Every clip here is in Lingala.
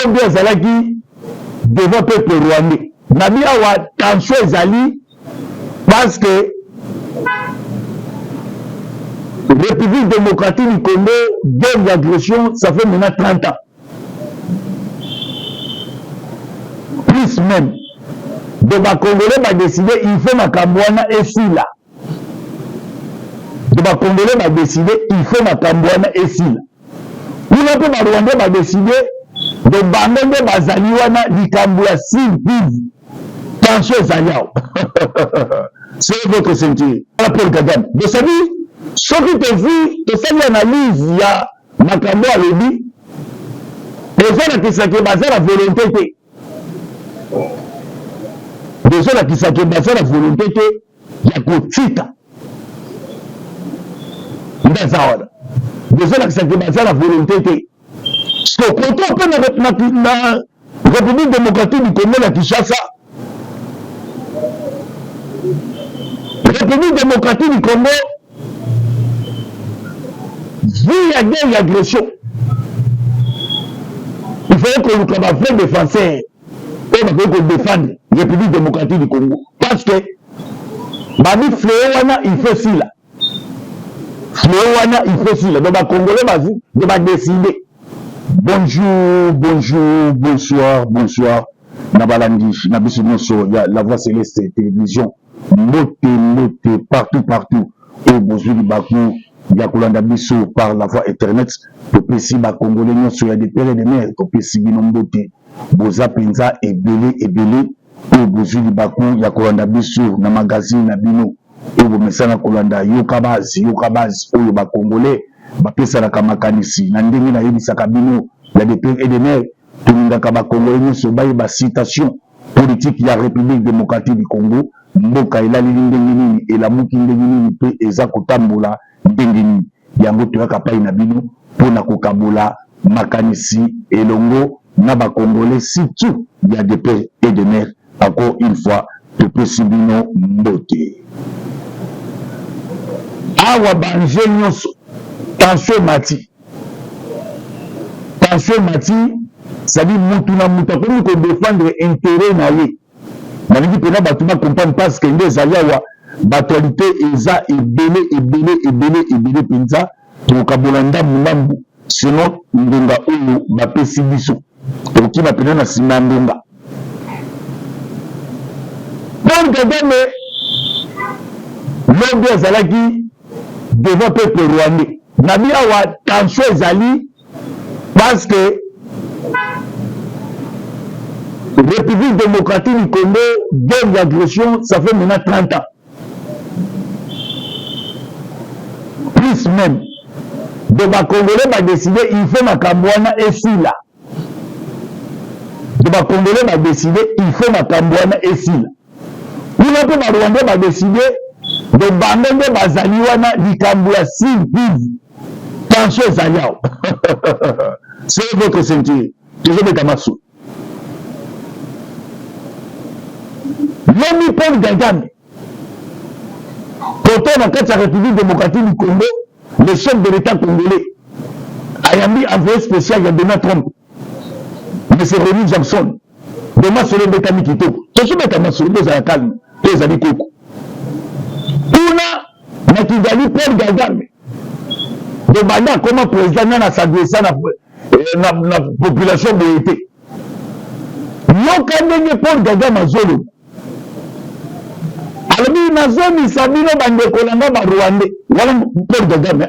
Lombi azalaki devant peuple rwandais. Nabi awa tension ezali parce que République démocratique du Congo, guerre d'agression, ça fait maintenant 30 ans. Plus même. De ma Congolais m'a décidé, il faut ma Cambouana et si là. De ma Congolais m'a décidé, il faut ma Cambouana et si là. Pour un peu ma Rwandais m'a décidé, de Bangonde Bazaliwana, du Cambouya, si vive. Tension Zaliao. C'est votre ceinture. Paul Kagame. De sa vie, ce qui te vu, de cette analyse, il y a Makambo à l'Obi, les gens qui s'est basé la volonté. Les gens qui s'est basé la volonté, il y a Kotika. Les gens qui s'est basé la volonté. Ce qu'on peut la République démocratique du Congo, la Kinshasa, République démocratique du Congo, vu la guerre et l'agression, il fallait qu'on nous soit un vrai défenseur et qu'on défende la République démocratique du Congo. Parce que, Babi Fléwana, il faut si là. Fléwana, il faut si là. Donc, les Congolais, ils vont décider. Bonjour, bonjour, bonsoir, bonsoir. Nabalandi, Nabisimoso, la voix céleste télévision. Moté, partout. Au besoin du Bakou. Yakulanda biso par la voie internet to pesi ba congolais nyonso ya des pères de mère to pesi binombote boza penza ebele to bozwi libaku yakulanda biso na magazine na bino e bomesana kolanda yoka base oyo ba congolais ba pesa na kamakanisi na ndenge na yebisaka bino ya des pères de mère to ngaka ba congolais nyonso ba citation politique ya République démocratique du Congo mboka elali ndenge nini elamuki ndenge nini pe eza kotambola ndengeni yango toyaka pai na bino mpona kokabola makanisi elongo na bakongolais surtout ya des pères et de mères encore une fois topesi bino mbote awa banje nyonso tension mati c'est-à-dire mutu na mutu akomi kodéfendre intérêt na ye nalingi mpena bato bacomprendre parce que nde ezali awa batualité eza ebele penza tokokabola ndambu sinon ndonga oyo bapesi biso tokima pena na nsima ya ndonga Paul Kagame lombi azalaki devant peuple rwandais nabi awa tension ezali parce que République démocratique du Congo, guerre d'agression, ça fait maintenant 30 ans. Plus même. De ma Congolais m'a décidé, il faut ma Cambouana et si là. De ma Congolais m'a décidé, il faut ma Cambouana et si là. Pour un peu ma Rwandais m'a décidé, de Bangonde Bazaliwana, du Cambouya, si vive. Tension Zaliao. C'est votre ceinture. Toujours de Kamasu. Lomi Paul Kagame, pourtant dans la République démocratique du Congo, le chef de l'État congolais a mis envoyé spécial à Donald Trump, M. Ronnie Jackson, demain sur le Bétami Kito, tout ce Bétami sur le calme, tous les amis Koko. Pour la Kigali Paul Kagame, de manière comment le président n'a s'adressé à la population de l'été. Nous, quand Paul Kagame a zolo. Alors, nazomi sabino bandeko nanga ba Rwandais wala Paul Kagame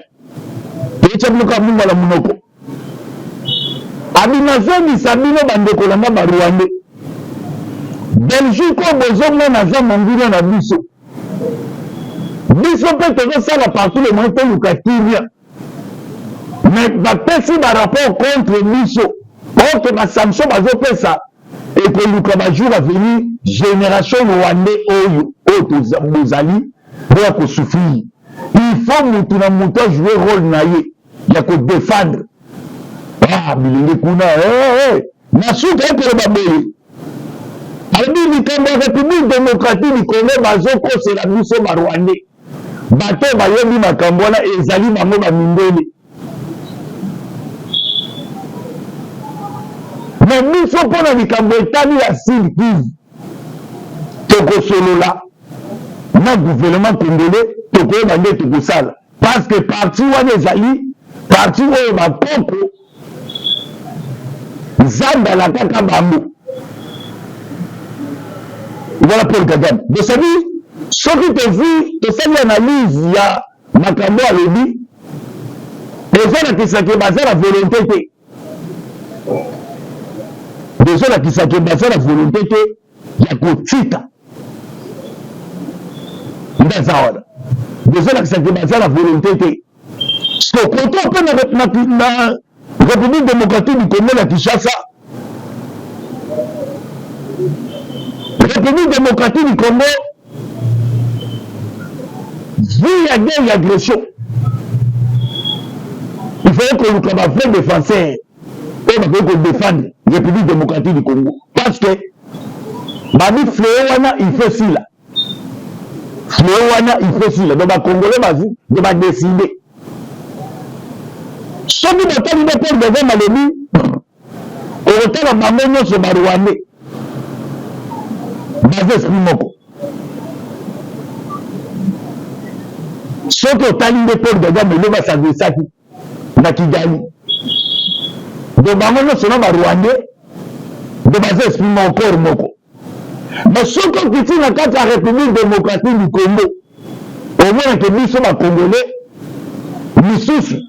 echa bloka munga la munoko abi nazomi sabino bandeko nanga ba Rwandais Belgique bozonga naza monguna na biso pe tozo sala partout le monde to lukatiria mais ba pesi ba rapport contre biso contre ma sanction bazo pesa et que luka ba jour à venir génération rwandais oyo bozali ya kosouffrir il faut mutu na mutu jouer rôle na ye ya kodéfendre bilenge kuna nasuka ekele baboye alobi likambo ya République démocratique du Congo bazokosela biso barwandais bato bayebi makambo wana ezali bango bamindele mais biso mpona likambo etali ya Sud Kivu tokosolola na gouvernement congolais tokoyeba nde tokosala parce que parti wana ezali parti oyo bakoko zambala kaka bango voilà Paul Kagame de c'est-à-dire soki tosali analyse ya makambo alobi ezolakisaki baza na volonté te ezolakisaki baza na volonté te ya kotika ndaza wana ezolakisaki baza na volonté te sokoto mpe na République démocratique du Congo na Kinshasa République démocratique du Congo vu la guerre d'agression il faut que nous avons fait défenseur et nous défendre la République démocratique du Congo parce que Babi Fléwana il fait si là Fléwana il fait si là donc les Congolais va décider soki botali nde Paul Kagame alobi okotala bango nyonso barwandais baza esprit moko soki otali nde Paul Kagame elobi asadresaki na Kigali do bango nyonso na barwandais do baza esprit moko moko mais soki okiti na kati ya République démocratique du Congo omonake biso bakongolais misusu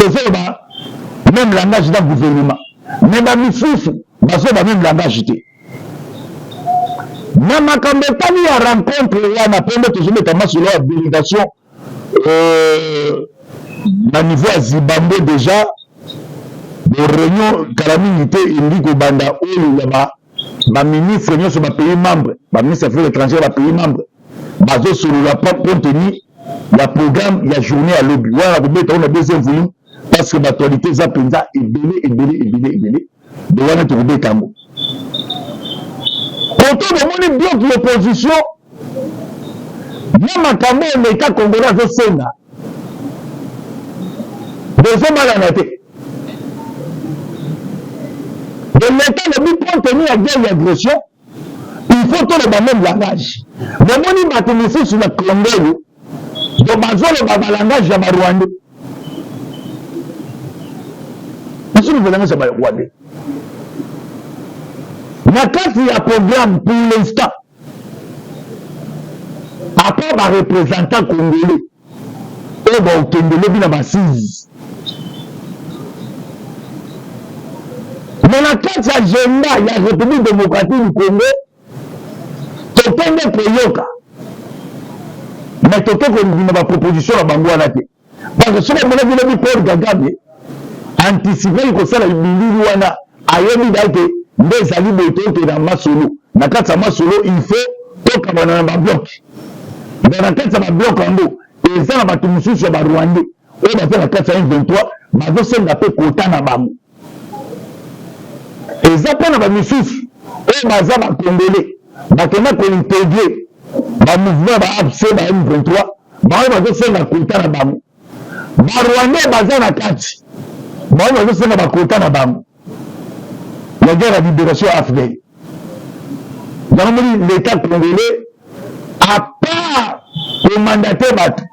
tozoba même langage dans le gouvernement mais bamisusu bazoba même langage te na makambo etali ya rencontre wana pembe tozobeta masolo ya délégation na niveau ya Zimbabwe déjà de réunion kala mingi te elingi kobanda oyo ya baministre nyonso bapays membre baministre affaires étrangères bapays membre bazosolola compte tenu ya programme ya journée ya lobi wana kobeta ona deuxième volume parce que l'actualité za penza ebele de wana tokobeta yango koto bomoni bloc l'opposition na makambo l'État congolais azosenga bozomalana te de l'État lobi compte tenu ya guerre d'agression il faut toloba même langage bomoni bato mosusu na Congo oyo do bazoloba balangage ya barwandais biso novelanga za barwandais na kati ya programme pour l'instant à part barepresentant congolais oyo baokendelebi na basise mais na kati ya agenda ya République démocratique du Congo tokende koyoka mais toke kondima baproposition na bango wana te parce que soki omonaki lobi Paul Kagame anticiper kosala bilili wana ayebi dal te nde ezali boye toyoke na masolo na kati ya masolo il faut tokabana na babloc mais na kati ya babloc yango eza na bato mosusu ya barwandais oyo baza na kati ya M23 bazosenga mpe kota na bango eza mpe na bamisusu oyo baza bakongolais bakenda kointegre bamouvement baabc ba M23 baoyo bazosenga kota na bango barwandais baza na kati baoyo bazosenga bakota na bango ya guerre ya libération afghaine yango moni l'état congolais à part komandate bato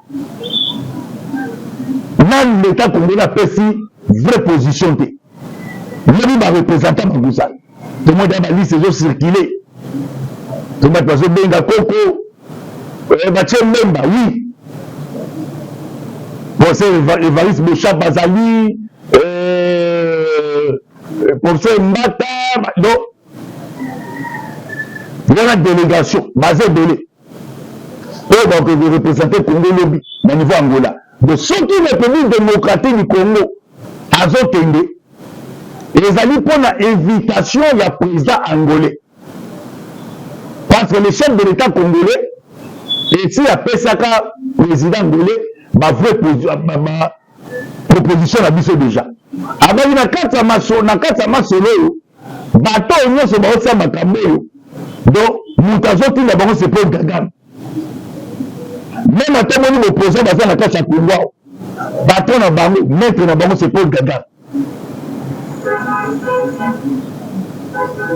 nani l'état congolais apesi vraie position te lobi bareprésentant bagusala tomoi da baliste ezocircule tomati bazobenga koko batie mbemba oui bon c'est Évariste Bochap bazali professeur Mbata do wana délégation baza ebele oyo bakoki représenter Congo lobi na niveau Angola donc soki République démocratique du Congo azokende ezali mpona invitation ya président angolais parce que le chef de l'état congolais esi apesaka président angolais bavrai proposition na biso déjà abaki na kati ya masolo oyo bato oyo nyonso baosala makambo oyo donc moto azotinda bango c'est Paul Kagame même atomoni boposa baza na kati ya Congo bato na bango maître na bango c'est Paul Kagame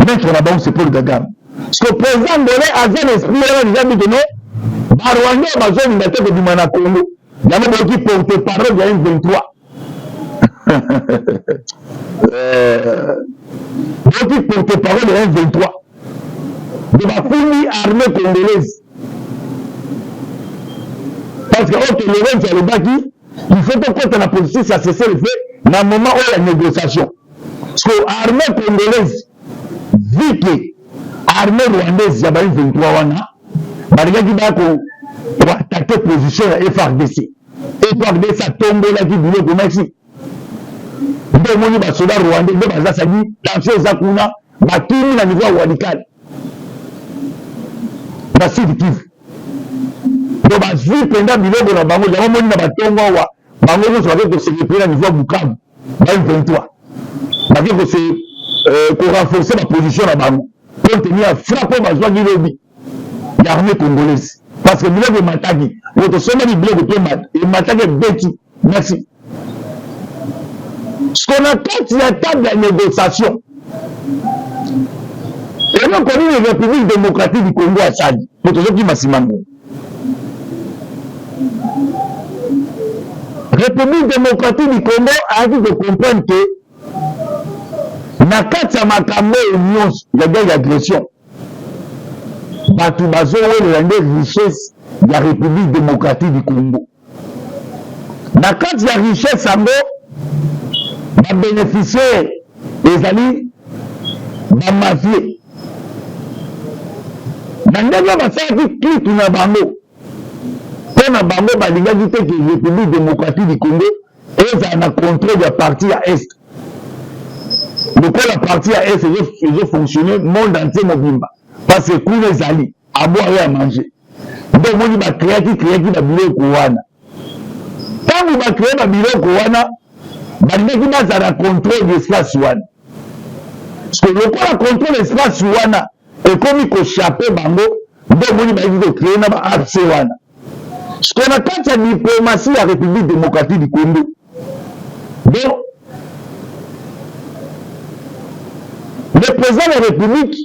Mettre là-bas, c'est pour le Kagame. Parce que le président Ngolé a un esprit, il a déjà dit que non, Barwanda, Amazon, il a été du Manakongo. Il y a même qui porte parole de M23. Qui porte parole de M23. De la famille armée congolaise. Parce que autre le c'est le baki, il faut que quand la politique ça cesse le fait dans le moment où il y a une négociation. Parce que l'armée congolaise, vu que l'armée rwandaise, il y a 23 ans, il y a attaquer position à FRDC. FRDC a tombé là qui voulait comme ici. Donc, on va soldat rwandais, donc, ça dit, tension Zakuna, va tourner à niveau radical. Va Sud Kivu. Donc, va jouer pendant biloko na bango, yango moni na batongo wa, bango nyonso va se repérer à niveau Bukavu, 23. Va dire que c'est pour renforcer la position na bango, pour tenir à frapper ma joie du lobby, l'armée congolaise. Parce que biloko mataki, votre sommet du biloko tomate, et mataki beti, merci. Ce qu'on a quand il y a table de négociation, et donc on est la République démocratique du Congo à Tchad, pour tous ceux qui m'assimango. République démocratique du Congo a dit de comprendre que na kati ya makambo nyonso ya guerre d'agression bato bazowelelanga richesse ya République démocratique du Congo. Na kati ya richesse yango babénéficiaire ezali bamafie na ndenge basalaki klitu na bango mpo na bango balingaki te ke République démocratique du Congo ezala na contrôle ya parti ya est lokola parti ya est ezofonctionne monde entier mobimba parce que kuna ezali aboire ya manger donc moni bakreaki babiloko wana ntango bakreye babiloko wana balingaki bazala na contrôle d'espace wana parce que lokola contrôle d'espace wana ekomi kochape bango nde moni bayaki kokreye na baarc wana parce que na kati ya diplomatie ya République démocratique du Congo donc le président de la République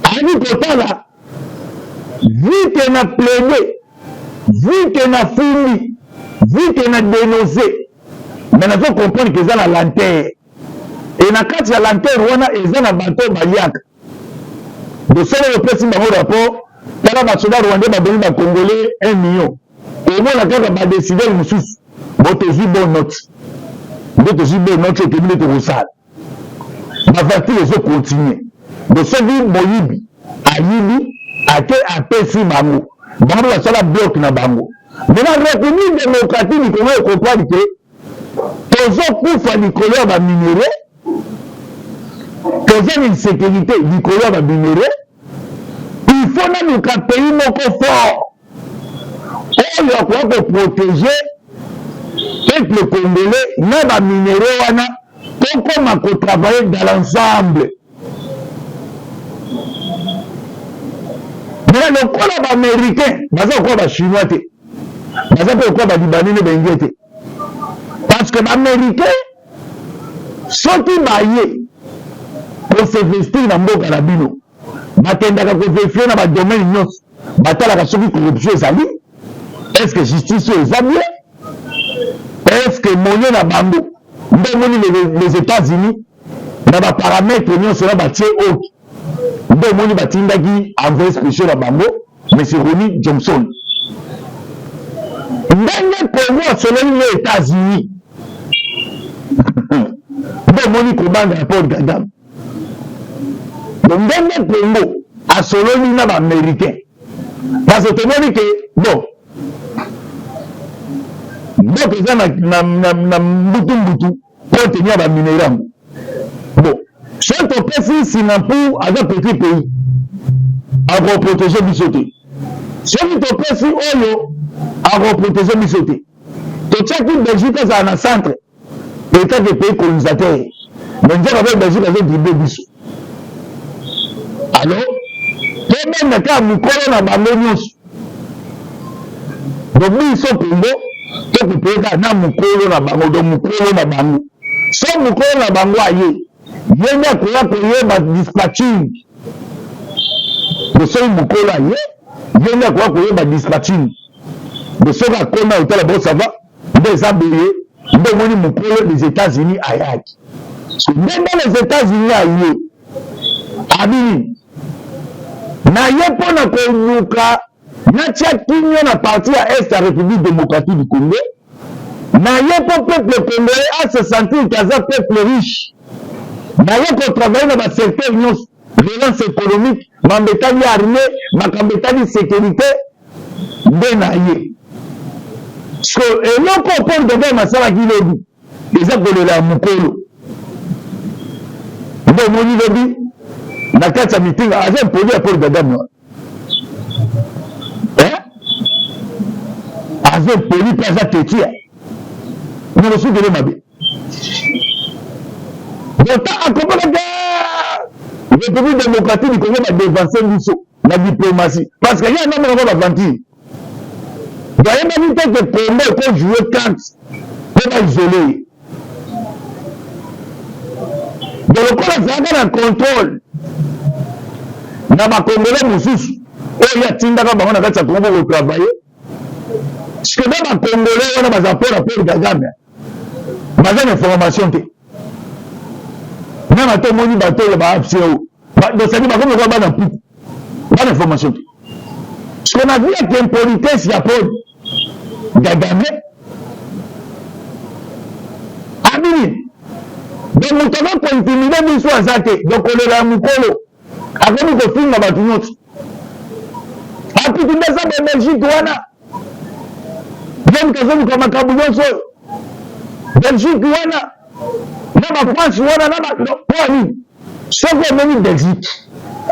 a dit kotala vu que na plaidé vu que na fumi vu que na dénoncé mais nazo comprendre que eza na lanterne et na kati ya lanterne wana eza na bato baliaka de solo opesi bango rapport tala basoda rwandais babeli bacongolais 1 million omona kaka badécideur mosusu botozwi bon note nde tozwi bon note ekebi nde tokosala bafacture ezokontinue de soki moyibi ayibi ate apesi bango bango basala bloc na bango mais na République démocratique du Congo ekomprendre ke tozokufa likolo ya baminere toza na insécurité likolo ya baminere il faut naluka pays moko fort oyo akoka koprotege peuple congolais na baminere wana kokoma kotravailler dans l'ensemble mais lokola baaméricain baza kokoa bachinois te baza mpe kokoa balibanais ne benge te parce que baaméricain soki baye kosevestir na mboka na bino bakendaka koverifie na badomaine nyonso batalaka soki corruption ezali est ce que justice oyo eza bien est ce que monye na bango nde omoni les États-Unis na baparamètre nyonso na batie oki nde omoni batindaki envoyé spécial na bango M. Ronnie Johnson ndenge Congo asololi na États-Unis nde omoni kobanga ya Paul Kagame ndenge Congo asololi na baaméricain parce que tomoni ke bon mboka eza na mbutu mpo tenir baminere yango bon soki topesi Singapour aza petit pays akoprotege biso te soki topesi oyo akoprotege biso te totiaki Belgique azala na centre etake pays colonisateur mais nzaka mpe Belgique azodrible biso alors tobenga kaka mikolo na bango nyonso donc biso Congo tokopeka na mokolo na bango donc mokolo na bango so mokolo na bango aye ye nde akoya koyeba dispatching soki mokolo aye ye nde akoya koyeba dispatching soki akoma otala bosava nde eza boye nde omoni mokolo les États-Unis ayaki ndenge les États-Unis aye abini na ye mpona koluka natia kinyo na parti ya est ya République démocratique du Congo na ye mpo peuple congolais a se sentir kaza peuple riche na ye kotravaille na basecteur nyonso relance économique mambo etali armé makambo etali sécurité nde na ye so eloko Paul Kagame asalaki lobi eza kolela ya mokolo nde omoni lobi na kati ya meeting aza mpoli ya Paul Kagame wana aza mpoli mpe aza tetia nosukele mabe dota akobolaka République démocratique du Congo badevanse biso na diplomatie parce que ye anamonaka bavantire bayebani te ke Congo ekojoue carte mpe baisole ye de lokola azalaka na contrôle na bakongole mosusu oyo atindaka bango na kati ya Congo kotravaille ceke na bakongole wana baza mpona Paul Kagame baza na information te na bato omoni bato oyo baapsio dosani bakomoka bana puku bana information te ceke na vi yake impolitesse ya Paul Kagame abini donc moto akointimide biso aza te dokolela ya mokolo akomi kofinga bato nyonso apiki nde eza babelgique wana donc azoluka makambo nyonso oyo belgique wana na bafrance wana na mpo nini soki omoni belgique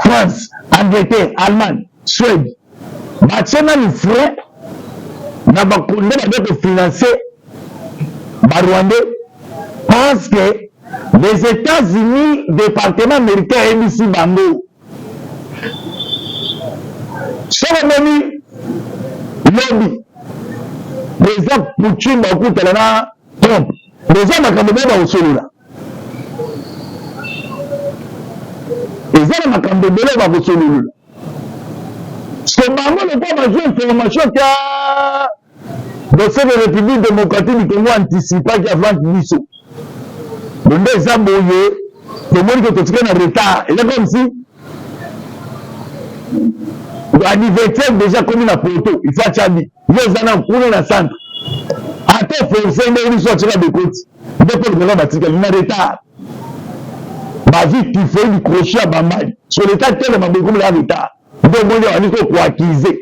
france angleterre allemagne suède batie nani frais na bakonde babe kofinanse barwandais parce que les États-Unis département américain ebisi bango soki omoni lobi président Poutine bakutana na Trump eza makambo be bakosolola eza na makambo ebele bakosolola so bango lokwa bazwi information ka dossier de République démocratique du Congo anticipaki avant biso bonde eza boye tomoni ke totika na retard eza comme si anniversaire déjà komi na poto il faut atyabi yo eza na kuna na centre ata forcé nde biso atika bekoti nde Paul Kagame batikali na retard bazwi tifoi du crochet ya bamali so l'état telema bekomi la retard nde omoni wani kokoakize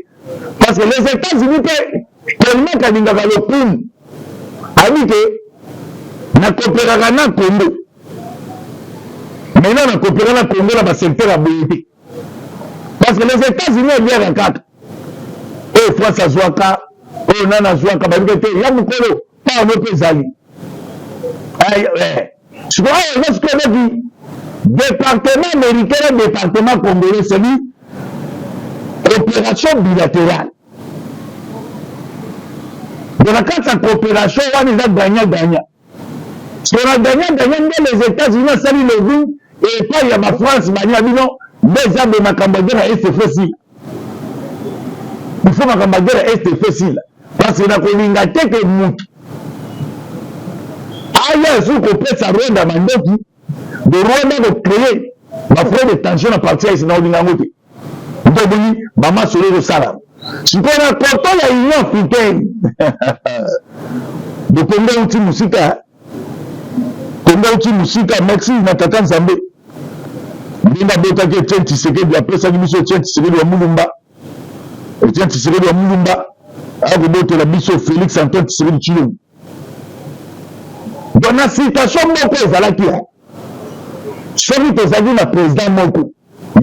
parce que les États-Unis mpe tellement kalingaka lokumu abi ke nakopekaka na Congo maintenant nakopeka na Congo na basecteur ya boye te parce que les États-Unis ebiaka kaka oyo France azwaka oyo nani azwaka babike te ya mokolo pano mpe ezali sikoyo oyo eza sikoyo eleki département américain na département congolais seli opération bilatérale de la kati ya coopération wana eza gagna-gagna siko na gagna-gagna nde les États-Unis asali lobi epai ya bafrance bania bino nde eza be makambo ya guerre ya este efesila ifo makambo ya guerre ya este efesila parce que na kolinga te ke mutu aya esu kopesa Rwanda mandoki de Rwanda kocreye bafrais de tension na parti ya esi na olinga yango te nde oboni bamasolo ekosala sikoyo na koto ya union africaine de Congo euti musika Congo euti musika Mexique na tata Nzambe ndenge abotaki Etienne Tshisekedi apesaki biso Etienne Tshisekedi ya Mulumba Etienne Tshisekedi ya Mulumba akobotela biso Félix Antoine Tshisekedi Tshilombo donc na situation moko ezalaki ya soki tozalaki na président moko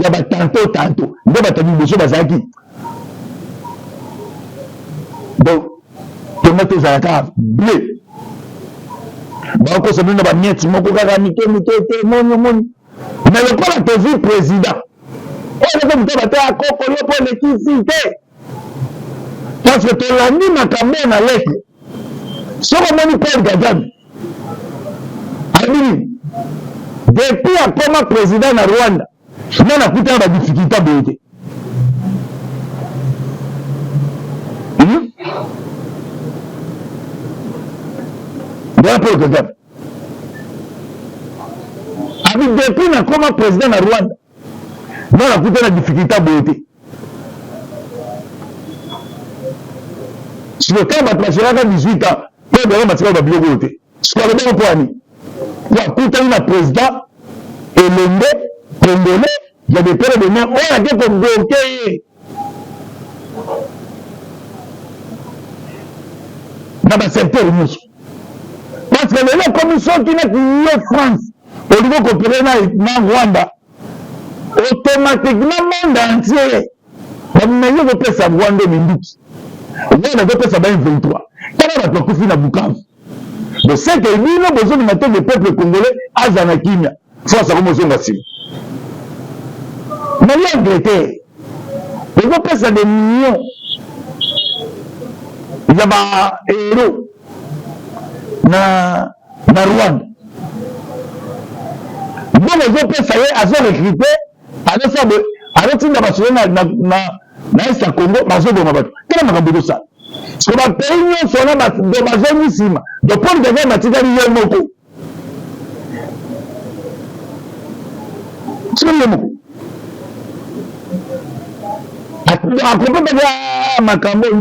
ya batanto nde bato liboso bazalaki donc tomate ezalaka bleu bakokosa bino na bamieti moko kaka mike te moni mais lokola tozwi président oyo loko moto bate akokoli mpo elekisi te parce que tolandi makambo na lettre soki omoni Paul Kagame Nabili, depuis comme président na Rwanda, je n'ai pas de difficulté à beauté. Avec depuis comme président na Rwanda, je n'ai pas de difficulté à beauté. Si le temps va passer à 18 ans, peu de gens va bien voter. Ce qu'on a bien point. Il y a tout un président et le congolais, il y a des pères de main, on a dit qu'on bloqué. Dans le secteur russe. Parce que la commission qui n'est que France, au niveau complet dans Rwanda, automatiquement, le monde entier, le meilleur de paix, ça Rwanda minutes. On a fait ça en 23. Quand on a fait ça à Bukavu. Donc, c'est que nous avons besoin de mettre le peuple congolais à Zanakimia. Ça, ça commence à se. Mais il y a un détail. On a fait ça des millions. Il y a des héros dans Rwanda. Nous avons fait ça à se recruter. Avec ça, avec ça, Congo, quel est ça? Parce que les pays sont là, de pour devenir matigari yomoko. C'est yomoko. À propos de ma campagne de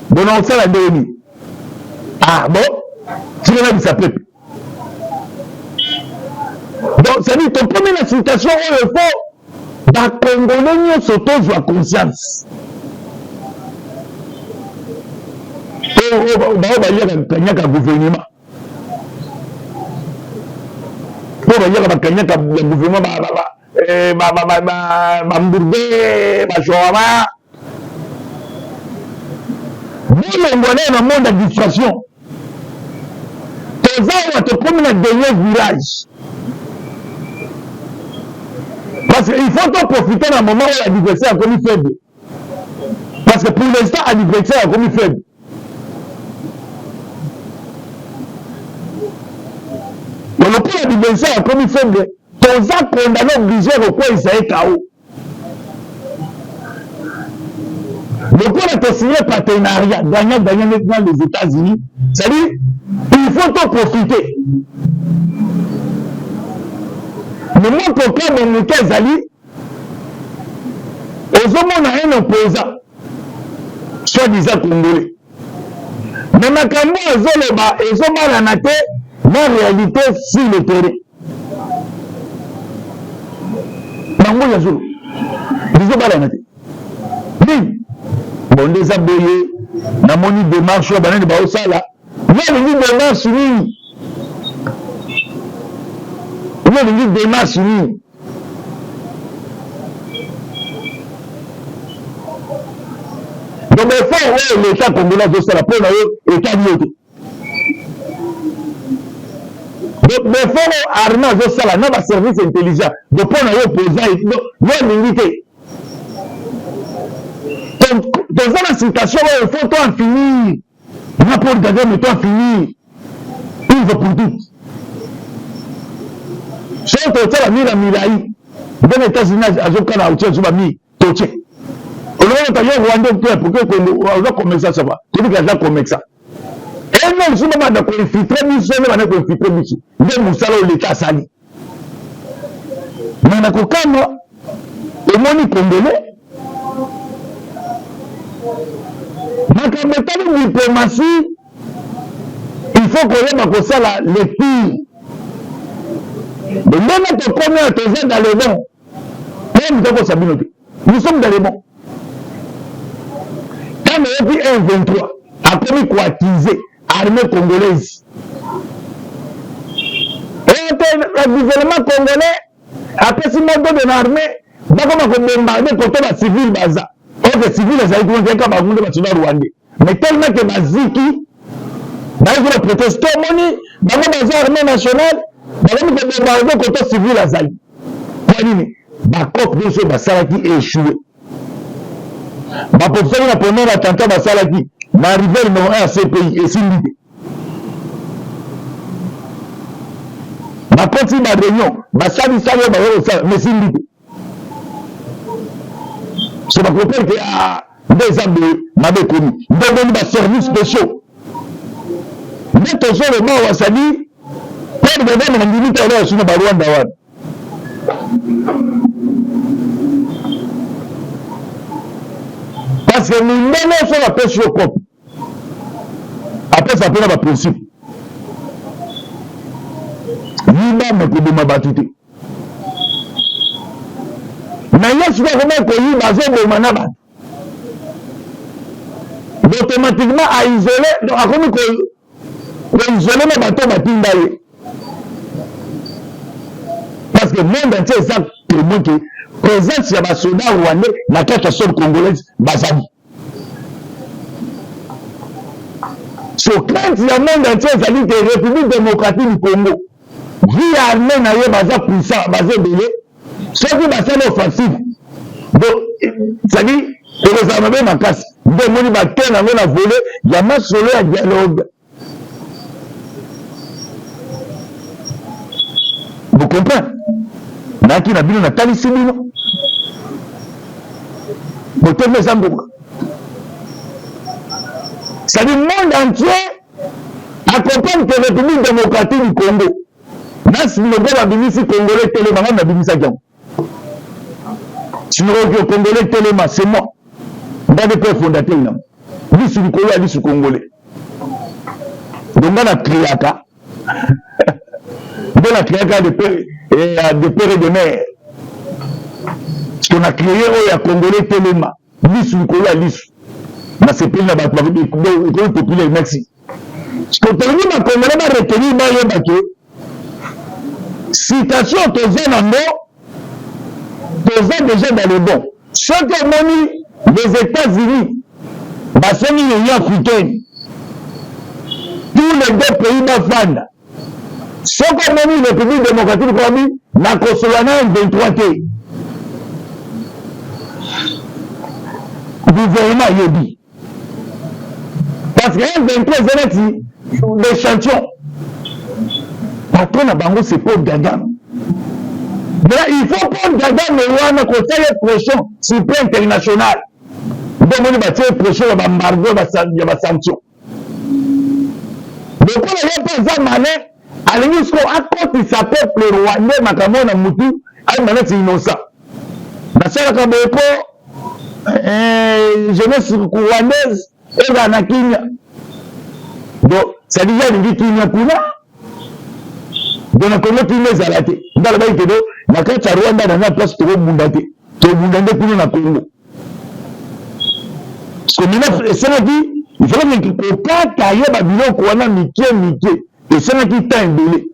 bon, on sait la déni. Ah bon? Tu l'as dit ça peut. Donc, ça dit, ton premier la citation, il faut, dans Congolais, s'auto-joue conscience. On va dire un gouvernement. On va dire un gouvernement, dans le monde de distraction. Tes hommes te comme le dernier village. Parce qu'il faut profiter d'un moment où l'adversaire a commis faible. Parce que pour l'instant, l'adversaire a commis faible. Mais le coup l'adversaire a commis faible. Ton acte condamné obligé au quoi il s'est KO. Le coup a signé partenariat, gagnant dans les États-Unis. C'est-à-dire, il faut en profiter. Le monde pour que les États-Unis, aux hommes ont un opposant, soi-disant congolais. Mais ma caméra, ils ont mal en athée, mais en réalité, sur le terrain. Nango Yazou, ils ont mal en athée. Oui, bon, des aboyés, dans mon démarche, je vais aller au Sala. Il y a une démarche, oui. Il y a une démarche, oui. Donc, il faut l'État congolais de ça, pour l'État lié. Donc, il faut l'armée de ça, non, service intelligent. Donc, pour l'opposant, il y a une unité. Donc, dans la situation où il faut toi finir, n'importe quoi, mais toi finir, il faut pour tout. Si on te tient la mire à Milaï, dans les États-Unis, à Zokana, au Tchèque, mi, Toché. On va tailler Rwanda pour que on va commencer à savoir. Tu dis qu'il y a comme ça. Et non, si on va infiltrer, nous sommes dans le infiltrer, nous sommes dans l'État sali. Mais on a qu'aucun mois, le monde congolais, dans la diplomatie, il faut qu'on ait ça les pires. Mais même quand on connaît un dans le bon, nous sommes dans le bon. Quand on a dit 1-23, après quoi attiser l'armée congolaise. Et le gouvernement congolais, après si on de l'armée, on va bombarder côté de la civile baza. Les civils, les Haïtiens, comme avant de Rwandais. Mais tellement que Maziki, dans le protestant, dans l'armée nationale, dans le bombarder côté civil à Zali. La COP de ce Basalaki est échoué. La position de la première attentat Basalaki, l'arrivée numéro 1 à ces pays est sin l'idée. ma koti ma réunion ba sali sali ba yo ça mais c'est libre c'est pas comprendre que des hommes ma be connu donc ba services spéciaux mais toujours le mot wasali pour de même na limite là sur ba Rwanda wana parce que nous menons sur la pêche au cop après ça peut avoir principe Yima me peut ma batute. Mais là, je vais vraiment que Yima zéro manaba. Automatiquement à isoler, donc à comme que isoler ma bateau matindaye. Parce que le monde entier ça témoin que présence ya ba soda rwandais na kata sol congolaise bazali. So quand il y a monde entier ça dit que République démocratique du Congo vie armée na ye baza puissant baza belé soki basala offensive donc ça dit que les armées makasi de moni baté na na volé ya masolo ya dialogue vous comprenez naki na bino na talisi bino botembe zambuka ça dit monde entier accompagne que la République démocratique du Congo. Si nous avons bimisi congolais téléma, on a bimisa gang. Si nous avons congolais téléma, c'est moi. Dans les pères fondateurs, lui sur le Congolais, lui sur le Congolais. Donc on a créé ça. On a créé ça de père et de mère. On a créé un Congolais téléma, lui sur le Congolais, lui sur. Mais c'est plus la populaire, merci. Ce que tu as dit, ma Congolais m'a retenu, m'a yébaké. Citation aux Nando, aux déjà dans le bon. Ce que moni les États-Unis, basoni l'Union africaine, tous les deux pays d'Afrique, ce que moni les pays démocratiques promis, n'a consolana 23 T. Gouvernement Yobi. Parce que 23 zénati, l'échantillon. Patron à Bango, c'est Paul Gagam. Mais il faut prendre Gagam et Rwanda conseil de pression suprême international. Donc, on va faire pression à l'embargo, à la sanction. Donc, on va faire ça, mané, à l'UNESCO, à côté, il s'appelle le Rwandais, Makamona Moutou, à une manette innocent. La seule Kabeko, jeunesse rwandaise, et la Nakinya. Donc, ça dit, il y a une Kinya Kuna. Donc, on a connu tous les arrêtés. Dans le bail de la carte à Rwanda, dans la place de Mundate. Tu es Mundate pour le Congo. Parce que maintenant, c'est là qui, il faut que le cas taillé Babylon, qu'on a mité. Et c'est là qui t'a embellé.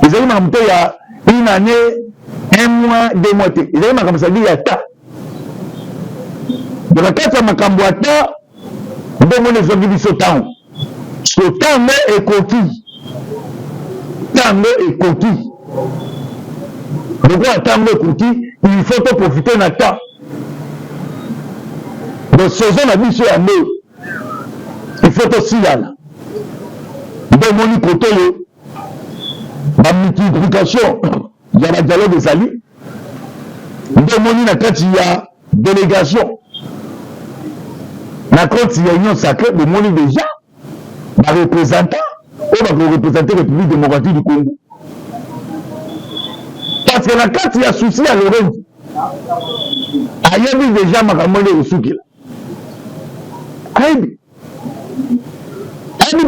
Ils ont dit, il y a une année, 1 mois, 2 mois. Ils ont dit, comme ça, il y a ta. Donc, la carte à Makambouata, deux mois, les hommes qui sont temps. Ce temps est coquille. Tango et coquille. Donc, à tango et coquille, il faut profiter de temps. Donc, saison a dit sur la mer. Il faut aussi là. Donc, mon côté, la multiplication, il y a la dialogue des alliés. Donc, mon quand il y a délégation, quand il y a union sacrée, le monde déjà, les représentants, on va représenter la République démocratique du Congo. Parce que la carte, il y a souci à l'oreille. Aïe, déjà, ma camarade est au souk. Aïe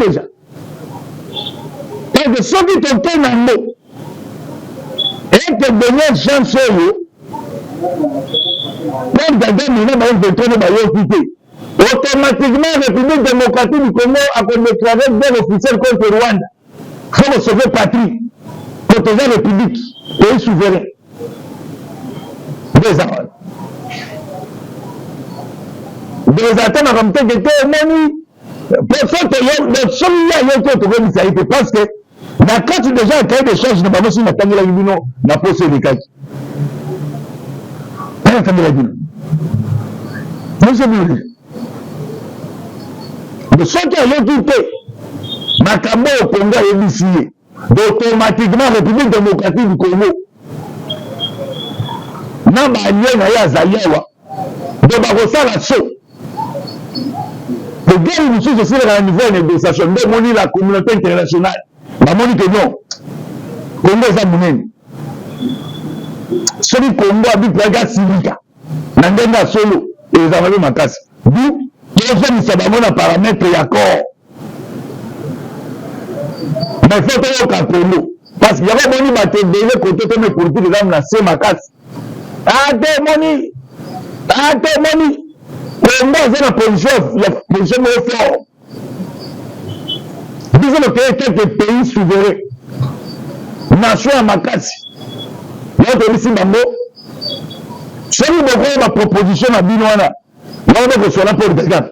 déjà. Et que ceux qui te tiennent en mot, et que donner chance sur eux, quand Gagam est là, il va quitter. Automatiquement, la République démocratique du Congo a déclaré guerre officielle contre Rwanda. Il faut sauver patrie, protéger la République, pays souverain. Des armes. Des attentes comme tel que tu pour ça, parce que la carte déjà a créé des choses, je ne sais pas si on a tenu la Libino, on a posé des cartes. On a tenu la Libino. Mais ce qui a été Makambo au Congo est vicié. automatiquement République démocratique du Congo na balie na ye azali awa donc bakosala so le guerre mosusu esilaka na niveau ya négociation nde omoni la communauté internationale bamoni ke non Congo eza monene soki Congo abipelaki asilika na ndenge ya solo ezala mpe makasi du tozomisa bango na parametre ya corps mais faut toyoka Congo parce que yango moni bato ebele kote tome politique eza na se makasi ate moni Congo aza na position moko fort biso tokeye quelques pays souverain nation ya makasi yango tobisi bango soki bokoya baproposition na bino wana yango bokosola mpo kaka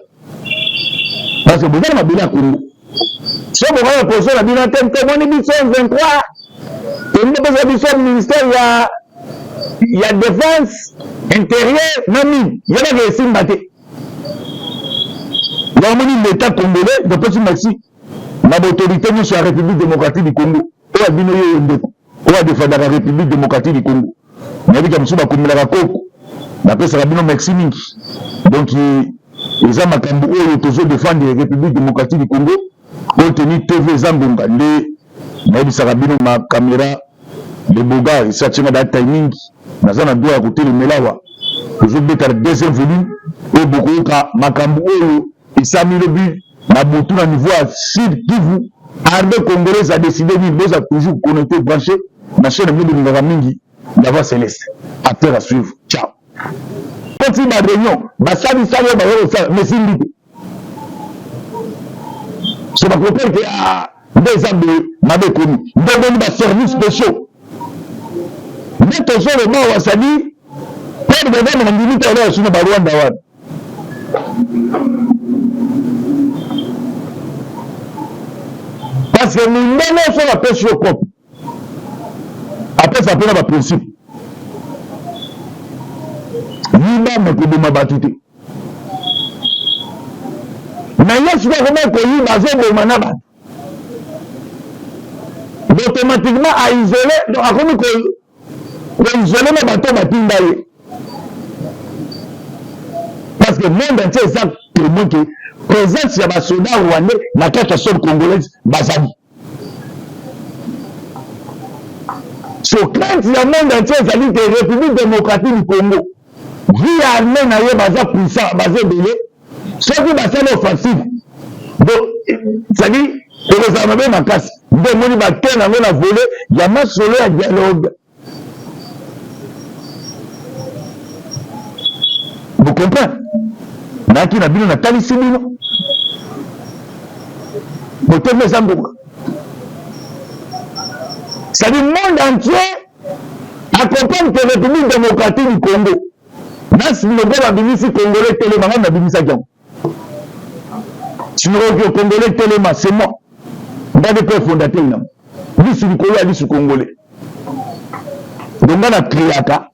parce que boza na mabele ya Congo soki bokoya baproposition na bino te tomoni biso 23 tolingi pesa biso ministère ya défense intérieur na mine yabaka esimba te yamoni l'état congolais dopesi maxi na baautorité nyonso ya république démocratique du Congo oyo bino yo ndeko oyo adefendaka république démocratique du Congo nayebika mosusu bakomelaka koko napesaka bino merci mingi donc eza makambo oyo tozodefendre république démocratique du Congo oyo teni tv eza ngonga nde nayebisaka bino makamera le boga esatienga da timing naza na droit ya kotelemela awa tozobeta deuxième volume oyo bokoyoka makambo oyo esami lobi na butu na niveau ya Sud Kivu armée congolaise a décidé nini boza toujours connecté branché na chaîne mbi bolingaka mingi la voix céleste affaire à suivre ciao koti ba réunion basalisali oyo bayokosala mais simbi te so bakompere ke nde eza mabe komi ndengoni baservice spéciaux nde tozoloba wasali pere bevana na ndimita ole yasuna barwanda wana parce que mindele so bapesi yo kope apesa mpe na baprincipe yiba mekoboma bato te na ye sikoyo akoma koyiba azoboma na bato automatiquement aisole donc akomi koisole na bato batinda ye parce que monde entier eza témoin ke présence ya basoda rwandais na kati ya sol congolaise bazali so crainte ya monde entier ezali ke république démocratique du Congo vi ya armée na ye baza puissant baza ebele soki basali offensive donc cetadire ekozala mabe makasi nde moni bakene yango na vole ya masolo ya dialogue vous comprenez naki na bino natalisi bino boteme eza mbonga c'est-à-dire monde entier accompagne que république démocratique du Congo nasi logo babimisi congolais telema nga nabimisaki yango sinokoki congolais telema c'est moi ndade mpe fondateur namo lisu likolo ya lisu congolais donc nga na kriaka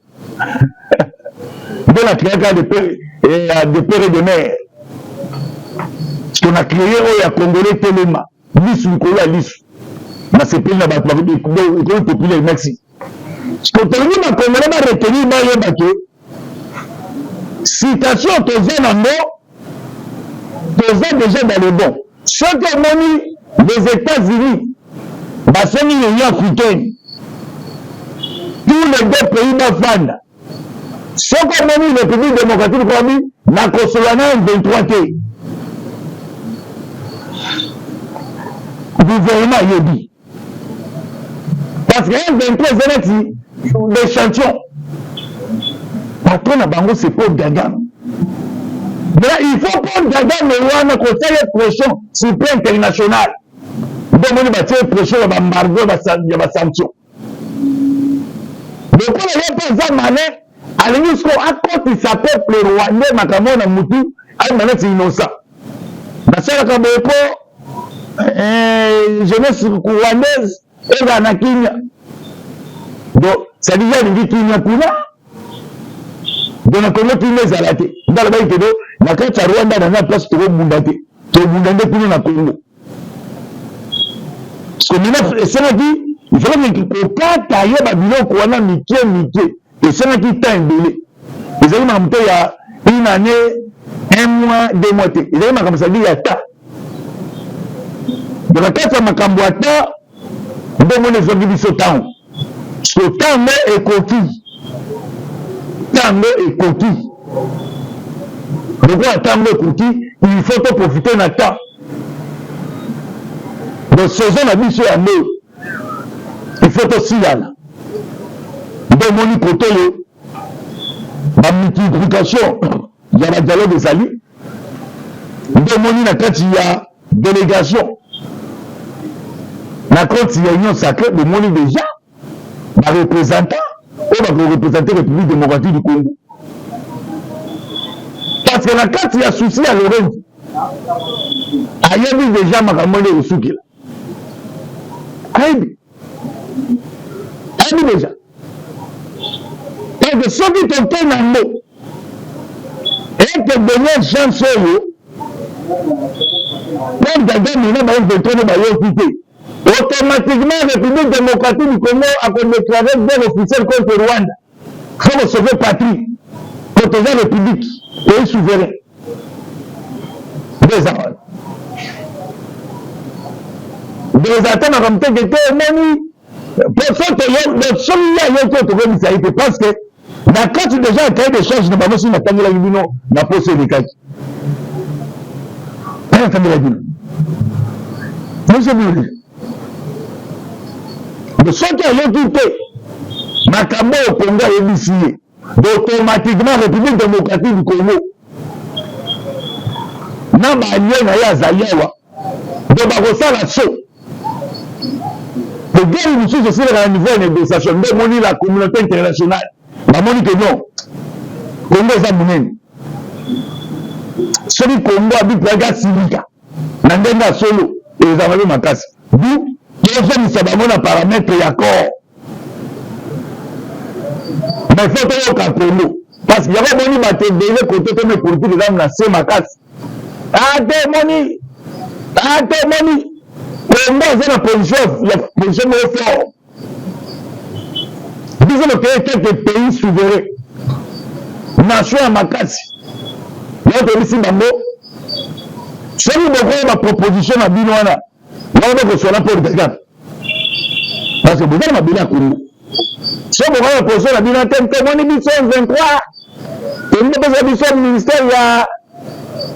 nde na kriaka de père et de mère ce qu'on a créé oyo ya congolais telema lisu likolo ya lisu nasepeli na bato ekolo populaire merci tolingi bakongolais baretenir bayeba ke citation toza nango toza déjà dans le bon soki omoni les États-Unis basongi l'Union africaine tous les deux pays bafanda soki omoni république démocratique komi na kosola na M23 te gouvernement yebi parce que M23 eza neti l'échantillon patron na bango c'est Paul Kagame mais il faut Paul Kagame wana kosala pression sur plan international nde moni batie pression ya bambargo ya basanction lokola ye mpe eza mane alingi siko akotisa peuple rwandais makambo na mutu ayeba neti innocent nasalaka boye mpo jeunesse rwandaise ezala na kimia donc sadija alingi kimia kuna donc na kongo kimia ezala te nde alobaki kedo na kati ya Rwanda na place tokobunda te tobunda nde kuna na Congo parce que maintenant esenaki il faut que kokata ye babiloko wana mike esenaki temps ebele ezali makambo te ya une année 1 mois 2 mois te ezali makambo sadi ya ta donc kati ya makambo ya ta nde moni ezwaki biso ntango parce que ntango ekoki lokola ntango ekoki il faut to profiter na temps donc saison na biso ya nde il faut tosilana nde omoni kote oyo bamultiplication ya badialogue ezali nde omoni na kati ya délégation na kati ya union sacrée bomoni déjà bareprésentant oyo bakoreprésente république démocratique du Congo parce que na kati ya souci ya lorenzi ayebi déjà makambo nde esukila ayebi déjà parce que soki toke na ngo ete donner chance oyo même dada mina bainventrene bayoki te automatiquement république démocratique du Congo akodéclare guerre officielle contre Rwanda faut que sauver patrie protéger république pays souverain des attentes comme tel que omoni soki ya yo te tokomisa ye te parce que na kati déjà cahier de charge na bango si natangelaki bino na poso elekaki natangelaki bino nosebili soki ayoki te makambo oyo Congo ayebisi ye automatiquement république démocratique du Congo na baalie na ye azali awa do bakosala so de guerre mosusu esilaka na niveau ya négociation nde moni la communauté internationale bamoni ke non Congo eza monene soki Congo abipelaki asilika na ndenge ya solo ezalaki makasi du tozongisa bango na parametre ya corps mais faut toyoka Congo parce que yango moni bato ebele kote tome politique eza na se makasi ate moni Congo eza na position moko fort biso tokeye quelque pays souverain nation ya makasi yango tobisi bango soki bokoya baproposition na bino wana yango bokoswala mpo dekap parce que boza na mabele ya Congo so bokoya baposition na bino te tomoni biso 23 tolingi pesa biso ministère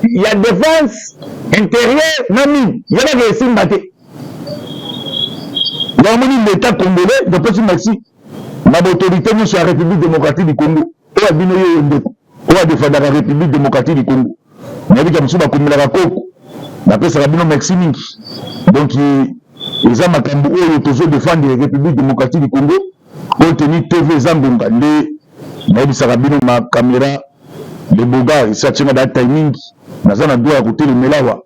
ya défense intérieur na mine yabaka esimba te yamoni l'état congolais dopesi merci na baautorité nyonso ya république démocratique du Congo oyo bino yo ndeko oyo adefendaka république démocratique du Congo nayebika mosusu bakomelaka koko napesaka bino merci mingi donc eza makambo oyo tozodefendre république démocratique du Congo oyo teni tv eza ngonga nde nayebisaka bino makamera leboga esi atienga da timing naza na droit ya kotelemela awa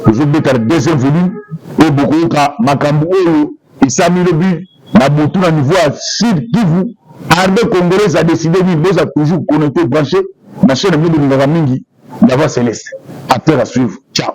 tozobeta deuxième volume oyo bokoyoka makambo oyo esami lobi na butu na niveau ya Sud Kivu armée congolaise a décidé nini boza toujours connecté branché na chaîne mingi mingi la voix céleste affaire à suivre ciao.